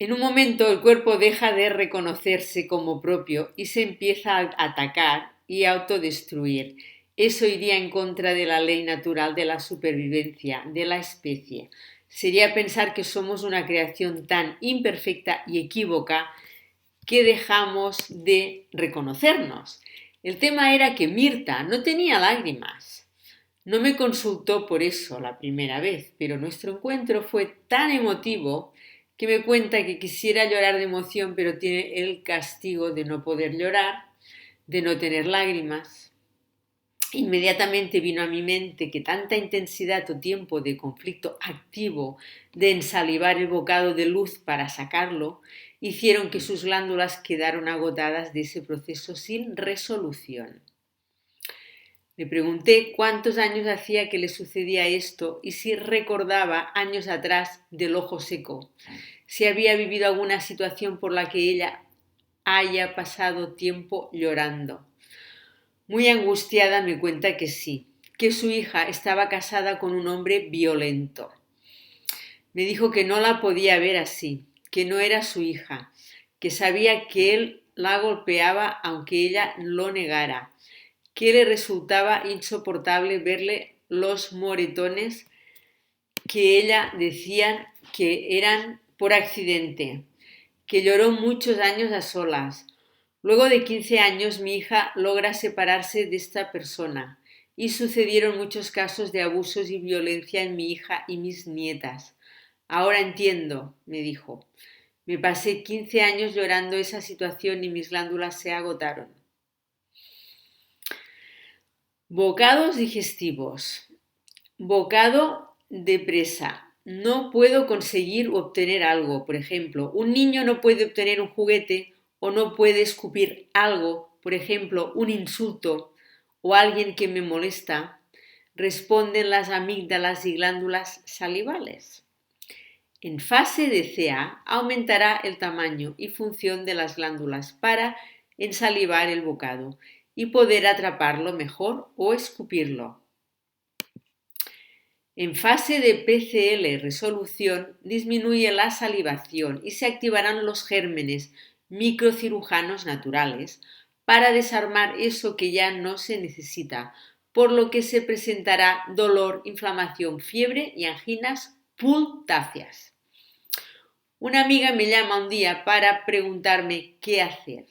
En un momento el cuerpo deja de reconocerse como propio y se empieza a atacar y autodestruir. Eso iría en contra de la ley natural de la supervivencia de la especie. Sería pensar que somos una creación tan imperfecta y equívoca que dejamos de reconocernos. El tema era que Mirta no tenía lágrimas. No me consultó por eso la primera vez, pero nuestro encuentro fue tan emotivo que me cuenta que quisiera llorar de emoción, pero tiene el castigo de no poder llorar, de no tener lágrimas. Inmediatamente vino a mi mente que tanta intensidad o tiempo de conflicto activo, de ensalivar el bocado de luz para sacarlo, hicieron que sus glándulas quedaron agotadas de ese proceso sin resolución. Le pregunté cuántos años hacía que le sucedía esto y si recordaba años atrás del ojo seco, si había vivido alguna situación por la que ella haya pasado tiempo llorando. Muy angustiada me cuenta que sí, que su hija estaba casada con un hombre violento. Me dijo que no la podía ver así, que no era su hija, que sabía que él la golpeaba aunque ella lo negara, que le resultaba insoportable verle los moretones que ella decía que eran por accidente, que lloró muchos años a solas. Luego de 15 años mi hija logra separarse de esta persona y sucedieron muchos casos de abusos y violencia en mi hija y mis nietas. Ahora entiendo, me dijo. Me pasé 15 años llorando esa situación y mis glándulas se agotaron. Bocados digestivos. Bocado de presa. No puedo conseguir obtener algo. Por ejemplo, un niño no puede obtener un juguete o no puede escupir algo, por ejemplo, un insulto o alguien que me molesta. Responden las amígdalas y glándulas salivales. En fase de CA aumentará el tamaño y función de las glándulas para ensalivar el bocado y poder atraparlo mejor o escupirlo. En fase de PCL resolución disminuye la salivación y se activarán los gérmenes microcirujanos naturales para desarmar eso que ya no se necesita, por lo que se presentará dolor, inflamación, fiebre y anginas pultáceas. Una amiga me llama un día para preguntarme qué hacer,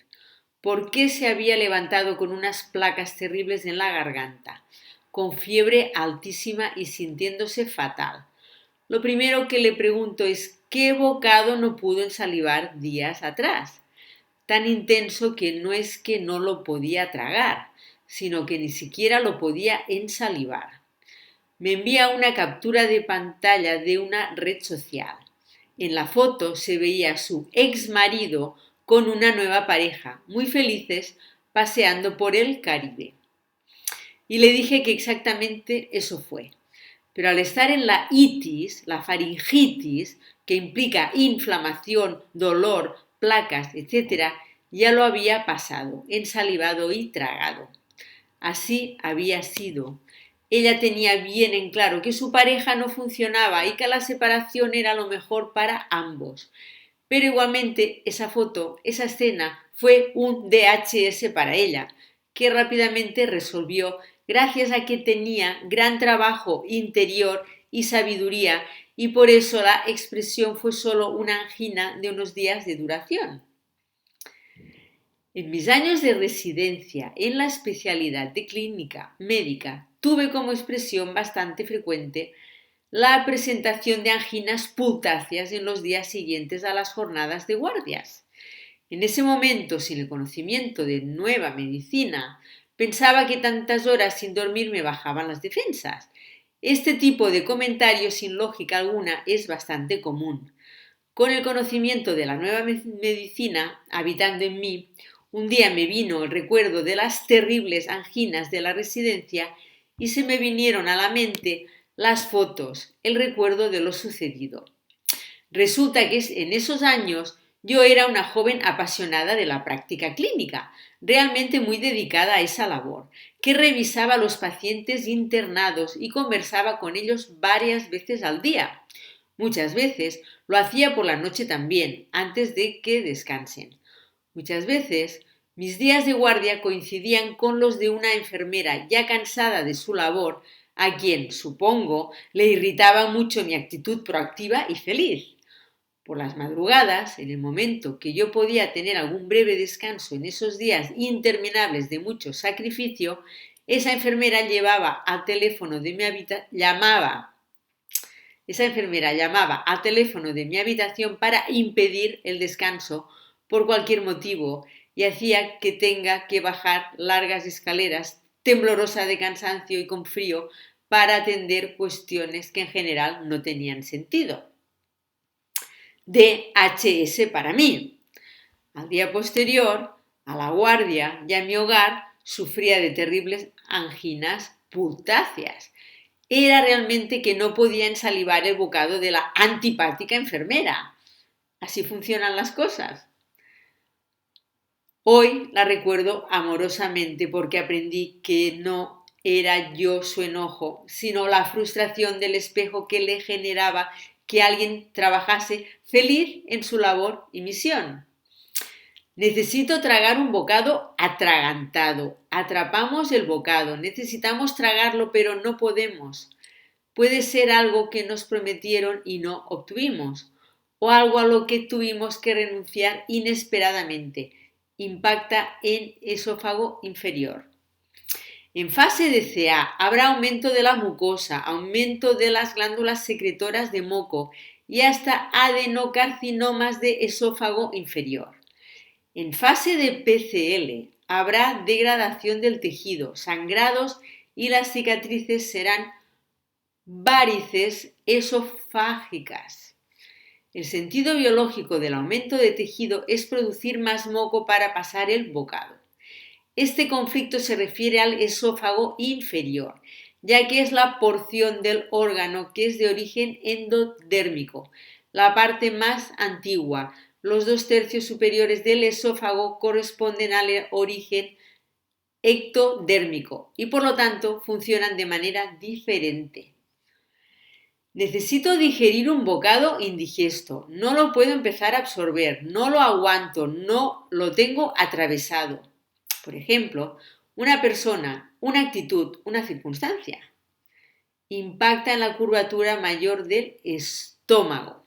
por qué se había levantado con unas placas terribles en la garganta, con fiebre altísima y sintiéndose fatal. Lo primero que le pregunto es qué bocado no pudo ensalivar días atrás, tan intenso que no es que no lo podía tragar, sino que ni siquiera lo podía ensalivar. Me envía una captura de pantalla de una red social. En la foto se veía a su ex marido con una nueva pareja, muy felices, paseando por el Caribe. Y le dije que exactamente eso fue. Pero al estar en la itis, la faringitis, que implica inflamación, dolor, placas, etc., ya lo había pasado, ensalivado y tragado. Así había sido. Ella tenía bien en claro que su pareja no funcionaba y que la separación era lo mejor para ambos. Pero igualmente esa foto, esa escena, fue un DHS para ella, que rápidamente resolvió gracias a que tenía gran trabajo interior y sabiduría, y por eso la expresión fue solo una angina de unos días de duración. En mis años de residencia en la especialidad de clínica médica tuve como expresión bastante frecuente la presentación de anginas pultáceas en los días siguientes a las jornadas de guardias. En ese momento, sin el conocimiento de nueva medicina, pensaba que tantas horas sin dormir me bajaban las defensas. Este tipo de comentarios sin lógica alguna es bastante común. Con el conocimiento de la nueva medicina habitando en mí, un día me vino el recuerdo de las terribles anginas de la residencia y se me vinieron a la mente las fotos, el recuerdo de lo sucedido. Resulta que en esos años yo era una joven apasionada de la práctica clínica, realmente muy dedicada a esa labor, que revisaba a los pacientes internados y conversaba con ellos varias veces al día. Muchas veces lo hacía por la noche también, antes de que descansen. Muchas veces mis días de guardia coincidían con los de una enfermera ya cansada de su labor, a quien, supongo, le irritaba mucho mi actitud proactiva y feliz. Por las madrugadas, en el momento que yo podía tener algún breve descanso en esos días interminables de mucho sacrificio, esa enfermera esa enfermera llamaba al teléfono de mi habitación para impedir el descanso por cualquier motivo y hacía que tenga que bajar largas escaleras, temblorosa de cansancio y con frío, para atender cuestiones que en general no tenían sentido. DHS para mí. Al día posterior, a la guardia y a mi hogar, sufría de terribles anginas pultáceas. Era realmente que no podía ensalivar el bocado de la antipática enfermera. Así funcionan las cosas. Hoy la recuerdo amorosamente porque aprendí que no era yo su enojo, sino la frustración del espejo que le generaba que alguien trabajase feliz en su labor y misión. Necesito tragar un bocado atragantado. Atrapamos el bocado, necesitamos tragarlo, pero no podemos. Puede ser algo que nos prometieron y no obtuvimos, o algo a lo que tuvimos que renunciar inesperadamente. Impacta en esófago inferior. En fase de CA habrá aumento de la mucosa, aumento de las glándulas secretoras de moco y hasta adenocarcinomas de esófago inferior. En fase de PCL habrá degradación del tejido, sangrados y las cicatrices serán varices esofágicas. El sentido biológico del aumento de tejido es producir más moco para pasar el bocado. Este conflicto se refiere al esófago inferior, ya que es la porción del órgano que es de origen endodérmico, la parte más antigua. Los 2/3 superiores del esófago corresponden al origen ectodérmico y por lo tanto funcionan de manera diferente. Necesito digerir un bocado indigesto, no lo puedo empezar a absorber, no lo aguanto, no lo tengo atravesado. Por ejemplo, una persona, una actitud, una circunstancia impacta en la curvatura mayor del estómago.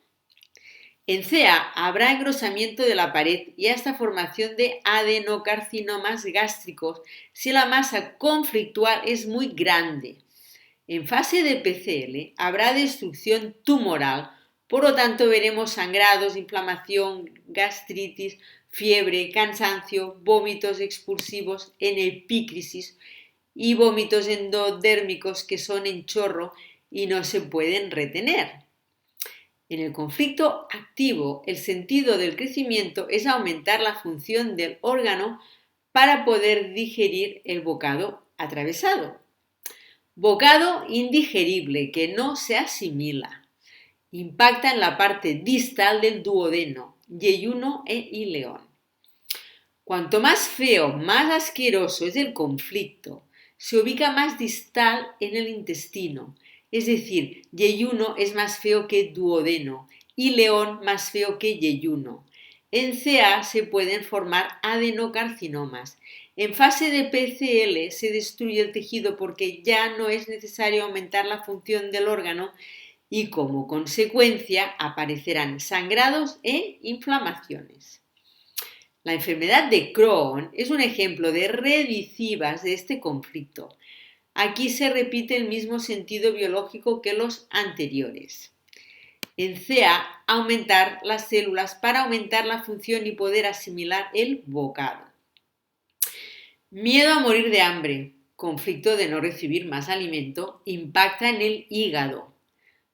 En CA habrá engrosamiento de la pared y hasta formación de adenocarcinomas gástricos si la masa conflictual es muy grande. En fase de PCL habrá destrucción tumoral, por lo tanto veremos sangrados, inflamación, gastritis, fiebre, cansancio, vómitos expulsivos en epícrisis y vómitos endodérmicos que son en chorro y no se pueden retener. En el conflicto activo, el sentido del crecimiento es aumentar la función del órgano para poder digerir el bocado atravesado. Bocado indigerible que no se asimila. Impacta en la parte distal del duodeno, yeyuno e ileón. Cuanto más feo, más asqueroso es el conflicto, se ubica más distal en el intestino. Es decir, yeyuno es más feo que duodeno y león más feo que yeyuno. En CA se pueden formar adenocarcinomas. En fase de PCL se destruye el tejido porque ya no es necesario aumentar la función del órgano y como consecuencia aparecerán sangrados e inflamaciones. La enfermedad de Crohn es un ejemplo de recidivas de este conflicto. Aquí se repite el mismo sentido biológico que los anteriores. En CA, aumentar las células para aumentar la función y poder asimilar el bocado. Miedo a morir de hambre, conflicto de no recibir más alimento, impacta en el hígado.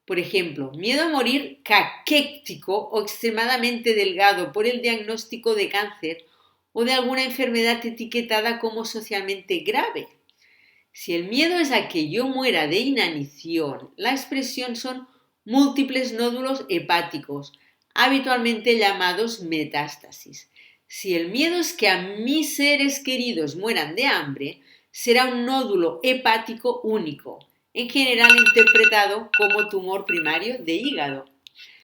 Por ejemplo, miedo a morir caquéctico o extremadamente delgado por el diagnóstico de cáncer o de alguna enfermedad etiquetada como socialmente grave. Si el miedo es a que yo muera de inanición, la expresión son múltiples nódulos hepáticos, habitualmente llamados metástasis. Si el miedo es que a mis seres queridos mueran de hambre, será un nódulo hepático único, en general interpretado como tumor primario de hígado.